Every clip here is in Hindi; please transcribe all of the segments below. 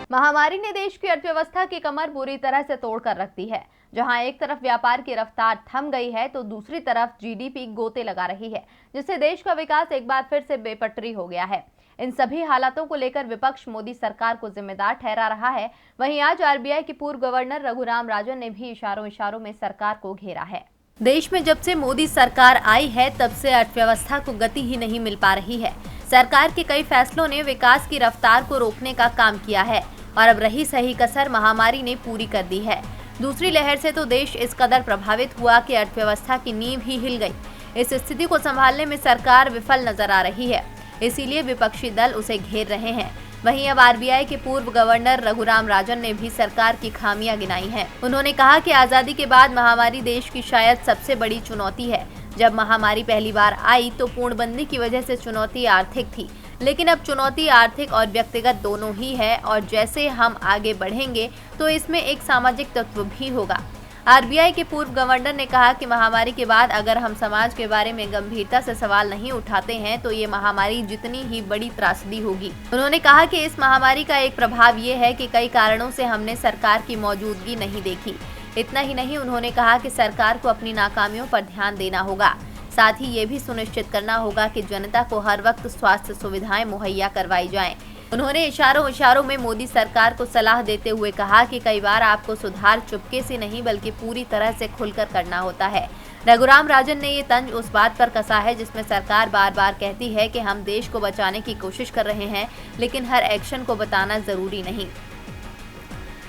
महामारी ने देश की अर्थव्यवस्था की कमर बुरी तरह से तोड़कर रख दी है। जहां एक तरफ व्यापार की रफ्तार थम गई है तो दूसरी तरफ जीडीपी गोते लगा रही है, जिससे देश का विकास एक बार फिर से बेपटरी हो गया है। इन सभी हालातों को लेकर विपक्ष मोदी सरकार को जिम्मेदार ठहरा रहा है। वहीं आज आरबीआई के पूर्व गवर्नर रघुराम राजन ने भी इशारों में सरकार को घेरा है। देश में जब से मोदी सरकार आई है तब से अर्थव्यवस्था को गति ही नहीं मिल पा रही है। सरकार के कई फैसलों ने विकास की रफ्तार को रोकने का काम किया है और अब रही सही कसर महामारी ने पूरी कर दी है। दूसरी लहर से तो देश इस कदर प्रभावित हुआ कि अर्थव्यवस्था की नींव ही हिल गई। इस स्थिति को संभालने में सरकार विफल नजर आ रही है, इसीलिए विपक्षी दल उसे घेर रहे हैं। वहीं अब आरबीआई के पूर्व गवर्नर रघुराम राजन ने भी सरकार की खामियां गिनाई हैं। उन्होंने कहा कि आजादी के बाद महामारी देश की शायद सबसे बड़ी चुनौती है। जब महामारी पहली बार आई तो पूर्णबंदी की वजह से चुनौती आर्थिक थी, लेकिन अब चुनौती आर्थिक और व्यक्तिगत दोनों ही है और जैसे हम आगे बढ़ेंगे तो इसमें एक सामाजिक तत्व भी होगा। आरबीआई के पूर्व गवर्नर ने कहा कि महामारी के बाद अगर हम समाज के बारे में गंभीरता से सवाल नहीं उठाते हैं तो ये महामारी जितनी ही बड़ी त्रासदी होगी। उन्होंने कहा कि इस महामारी का एक प्रभाव ये है कि कई कारणों से हमने सरकार की मौजूदगी नहीं देखी। इतना ही नहीं, उन्होंने कहा कि सरकार को अपनी नाकामियों पर ध्यान देना होगा। साथ ही ये भी सुनिश्चित करना होगा कि जनता को हर वक्त स्वास्थ्य सुविधाएं मुहैया करवाई जाएं। उन्होंने इशारों में मोदी सरकार को सलाह देते हुए कहा कि कई बार आपको सुधार चुपके से नहीं बल्कि पूरी तरह से खुलकर करना होता है। रघुराम राजन ने ये तंज उस बात पर कसा है जिसमें सरकार बार बार कहती है कि हम देश को बचाने की कोशिश कर रहे हैं, लेकिन हर एक्शन को बताना जरूरी नहीं।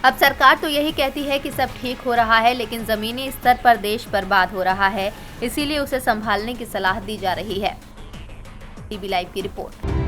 अब सरकार तो यही कहती है कि सब ठीक हो रहा है, लेकिन जमीनी स्तर पर देश बर्बाद हो रहा है, इसीलिए उसे संभालने की सलाह दी जा रही है। टीवी लाइव की रिपोर्ट।